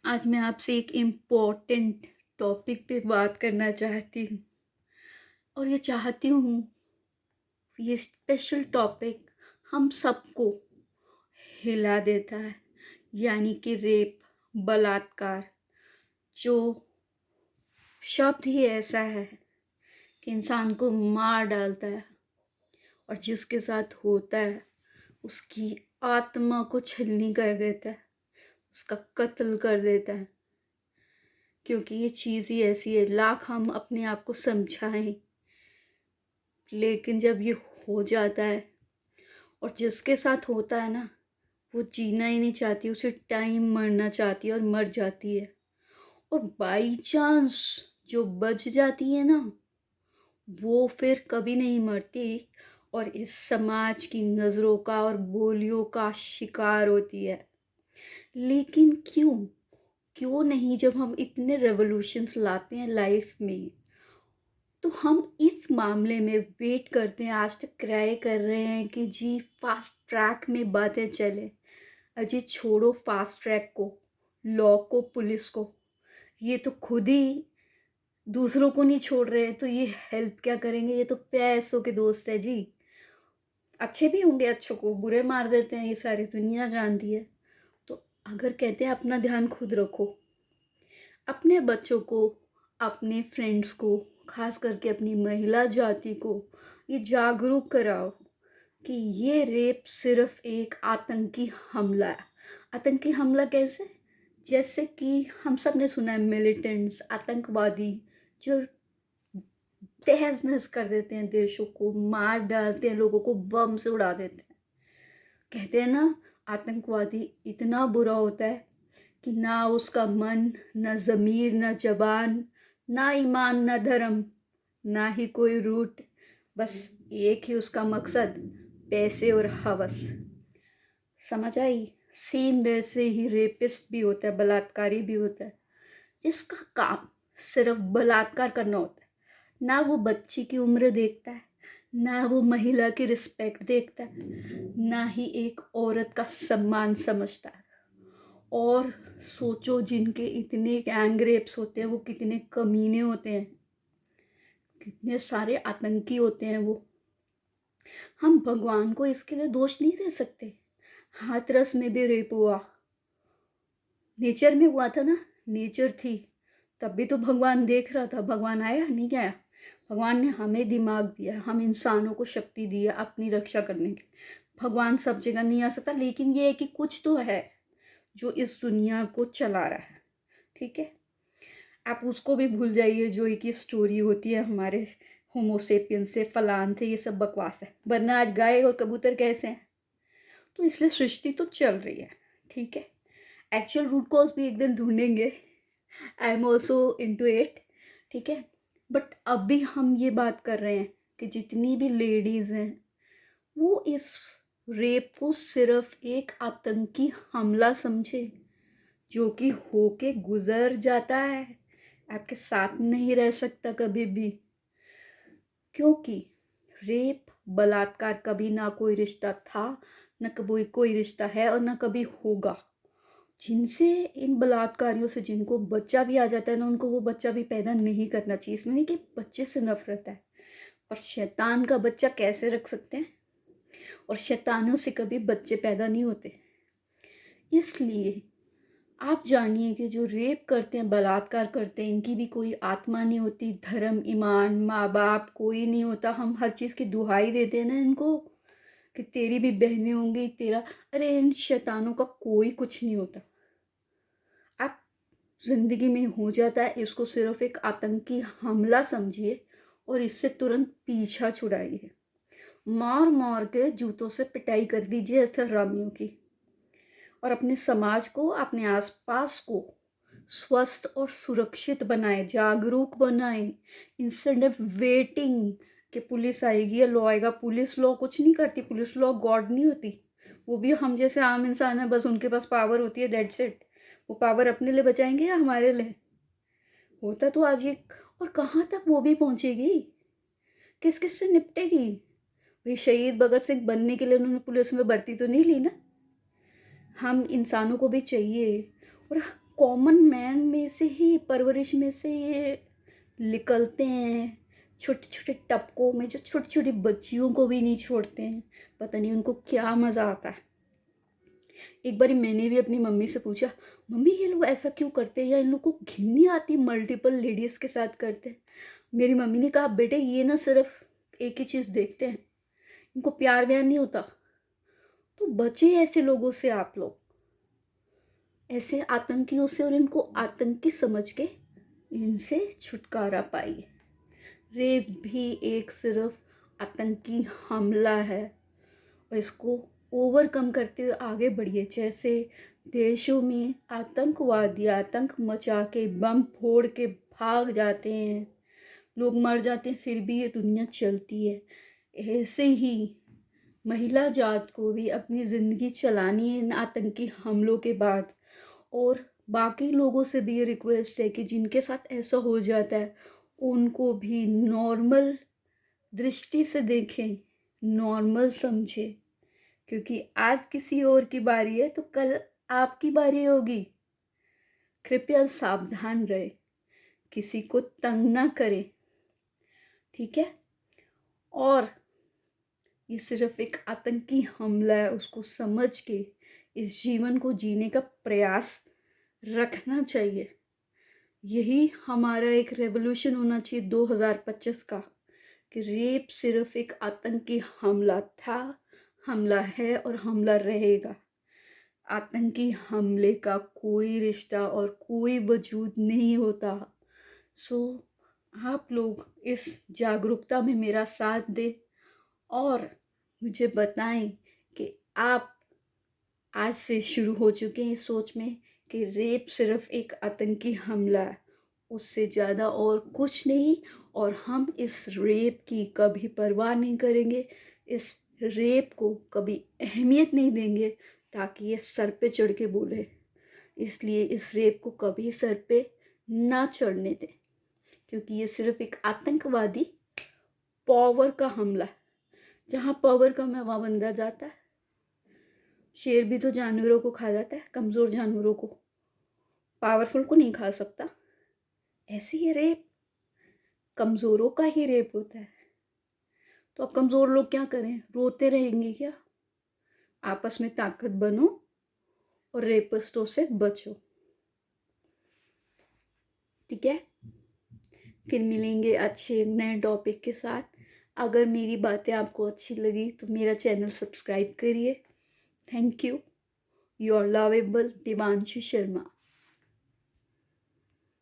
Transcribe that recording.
आज मैं आपसे एक इम्पोर्टेंट टॉपिक पे बात करना चाहती हूँ और ये चाहती हूँ ये स्पेशल टॉपिक हम सबको हिला देता है, यानी कि रेप, बलात्कार। जो शब्द ही ऐसा है कि इंसान को मार डालता है और जिसके साथ होता है उसकी आत्मा को छलनी कर देता है, उसका कत्ल कर देता है। क्योंकि ये चीज़ ही ऐसी है, लाख हम अपने आप को समझाएं, लेकिन जब ये हो जाता है और जिसके साथ होता है ना, वो जीना ही नहीं चाहती, उसे टाइम मरना चाहती है और मर जाती है। और बाई चांस जो बच जाती है ना, वो फिर कभी नहीं मरती और इस समाज की नज़रों का और बोलियों का शिकार होती है। लेकिन क्यों क्यों नहीं, जब हम इतने रेवोल्यूशंस लाते हैं लाइफ में, तो हम इस मामले में वेट करते हैं, आज तक क्राई कर रहे हैं कि जी फास्ट ट्रैक में बातें चले। अजी छोड़ो फास्ट ट्रैक को, लॉ को, पुलिस को, ये तो खुद ही दूसरों को नहीं छोड़ रहे, तो ये हेल्प क्या करेंगे? ये तो पैसों के दोस्त है जी। अच्छे भी होंगे, अच्छों को बुरे मार देते हैं, ये सारी दुनिया जानती है। तो अगर कहते हैं अपना ध्यान खुद रखो, अपने बच्चों को, अपने फ्रेंड्स को, खास करके अपनी महिला जाति को ये जागरूक कराओ कि ये रेप सिर्फ एक आतंकी हमला है। आतंकी हमला कैसे? जैसे कि हम सब ने सुना है, मिलिटेंट्स, आतंकवादी जो तहस नहस कर देते हैं देशों को, मार डालते हैं लोगों को, बम से उड़ा देते हैं। कहते हैं ना, आतंकवादी इतना बुरा होता है कि ना उसका मन, ना ज़मीर, ना ज़बान, ना ईमान, ना धर्म, ना ही कोई रूट, बस एक ही उसका मकसद, पैसे और हवस। समझ आई? सेम वैसे ही रेपिस्ट भी होता है, बलात्कारी भी होता है, जिसका काम सिर्फ बलात्कार करना होता है। ना वो बच्ची की उम्र देखता है, ना वो महिला की रिस्पेक्ट देखता है, ना ही एक औरत का सम्मान समझता है। और सोचो, जिनके इतने गैंग रेप्स होते हैं वो कितने कमीने होते हैं, कितने सारे आतंकी होते हैं वो। हम भगवान को इसके लिए दोष नहीं दे सकते। हाथरस में भी रेप हुआ, नेचर में हुआ था ना, नेचर थी, तब भी तो भगवान देख रहा था। भगवान आया नहीं आया? भगवान ने हमें दिमाग दिया, हम इंसानों को शक्ति दी है अपनी रक्षा करने की। भगवान सब जगह नहीं आ सकता, लेकिन ये है कि कुछ तो है जो इस दुनिया को चला रहा है। ठीक है, आप उसको भी भूल जाइए जो एक ही स्टोरी होती है हमारे होमोसेपियंस से, फलान थे, ये सब बकवास है। वरना आज गाय और कबूतर कैसे हैं? तो इसलिए सृष्टि तो चल रही है। ठीक है, एक्चुअल रूट कॉज भी एक दिन ढूंढेंगे। I am also into it. ठीक है, बट अभी हम ये बात कर रहे हैं कि जितनी भी लेडीज़ हैं वो इस रेप को सिर्फ एक आतंकी हमला समझे, जो कि होके गुजर जाता है, आपके साथ नहीं रह सकता कभी भी। क्योंकि रेप, बलात्कार कभी ना कोई रिश्ता था, न कभी कोई रिश्ता है और न कभी होगा। जिनसे, इन बलात्कारियों से जिनको बच्चा भी आ जाता है ना, उनको वो बच्चा भी पैदा नहीं करना चाहिए। इसमें नहीं कि बच्चे से नफरत है, पर शैतान का बच्चा कैसे रख सकते हैं? और शैतानों से कभी बच्चे पैदा नहीं होते। इसलिए आप जानिए कि जो रेप करते हैं, बलात्कार करते हैं, इनकी भी कोई आत्मा नहीं होती, धर्म, ईमान, माँ बाप कोई नहीं होता। हम हर चीज़ की दुहाई देते हैं ना इनको कि तेरी भी बहनें होंगी, तेरा। अरे इन शैतानों का कोई कुछ नहीं होता। आप ज़िंदगी में हो जाता है, इसको सिर्फ एक आतंकी हमला समझिए और इससे तुरंत पीछा छुड़ाइए। मार मार के जूतों से पिटाई कर दीजिए ऐसे हरामियों की, और अपने समाज को, अपने आसपास को स्वस्थ और सुरक्षित बनाएं, जागरूक बनाएं, इंस्टेड ऑफ वेटिंग कि पुलिस आएगी या लॉ आएगा। पुलिस लॉ कुछ नहीं करती, पुलिस लॉ गॉड नहीं होती। वो भी हम जैसे आम इंसान है, बस उनके पास पावर होती है, दैट्स इट। वो पावर अपने लिए बचाएंगे या हमारे लिए? होता तो आज ये। और कहाँ तक वो भी पहुंचेगी? किस किस से निपटेगी? भाई शहीद भगत सिंह बनने के लिए उन्होंने पुलिस में भर्ती तो नहीं ली ना। हम इंसानों को भी चाहिए। और कॉमन मैन में से ही, परवरिश में से ये निकलते हैं। छोटे छोटे टपकों में जो छोटी छोटी बच्चियों को भी नहीं छोड़ते हैं, पता नहीं उनको क्या मज़ा आता है। एक बार मैंने भी अपनी मम्मी से पूछा, मम्मी ये लोग ऐसा क्यों करते हैं, या इन लोग को घिन नहीं आती मल्टीपल लेडीज़ के साथ करते हैं? मेरी मम्मी ने कहा, बेटे ये ना सिर्फ एक ही चीज़ देखते हैं, इनको प्यार व्यार नहीं होता। तो बचे ऐसे लोगों से आप लोग, ऐसे आतंकियों से, और इनको आतंकी समझ के इनसे छुटकारा पाइए। रेप भी एक सिर्फ आतंकी हमला है, और इसको ओवरकम करते हुए आगे बढ़िए। जैसे देशों में आतंकवादी आतंक मचा के बम फोड़ के भाग जाते हैं, लोग मर जाते हैं, फिर भी ये दुनिया चलती है। ऐसे ही महिला जात को भी अपनी ज़िंदगी चलानी है इन आतंकी हमलों के बाद। और बाकी लोगों से भी ये रिक्वेस्ट है कि जिनके साथ ऐसा हो जाता है उनको भी नॉर्मल दृष्टि से देखें, नॉर्मल समझें, क्योंकि आज किसी और की बारी है तो कल आपकी बारी होगी। कृपया सावधान रहे, किसी को तंग ना करें, ठीक है? और ये सिर्फ एक आतंकी हमला है, उसको समझ के इस जीवन को जीने का प्रयास रखना चाहिए। यही हमारा एक रेवोल्यूशन होना चाहिए 2025 का, कि रेप सिर्फ एक आतंकी हमला था, हमला है और हमला रहेगा। आतंकी हमले का कोई रिश्ता और कोई वजूद नहीं होता। सो आप लोग इस जागरूकता में मेरा साथ दें और मुझे बताएं कि आप आज से शुरू हो चुके हैं इस सोच में कि रेप सिर्फ एक आतंकी हमला है, उससे ज़्यादा और कुछ नहीं। और हम इस रेप की कभी परवाह नहीं करेंगे, इस रेप को कभी अहमियत नहीं देंगे ताकि ये सर पे चढ़ के बोले। इसलिए इस रेप को कभी सर पे ना चढ़ने दें, क्योंकि ये सिर्फ एक आतंकवादी पावर का हमला है। जहाँ पावर कम है वहाँ बंदा जाता है। शेर भी तो जानवरों को खा जाता है, कमज़ोर जानवरों को, पावरफुल को नहीं खा सकता। ऐसे ही रेप कमज़ोरों का ही रेप होता है। तो अब कमज़ोर लोग क्या करें, रोते रहेंगे क्या? आपस में ताकत बनो और रेपिस्टों से बचो, ठीक है? फिर मिलेंगे अच्छे नए टॉपिक के साथ। अगर मेरी बातें आपको अच्छी लगी तो मेरा चैनल सब्सक्राइब करिए। Thank you. Your lovable Divanshu Sharma.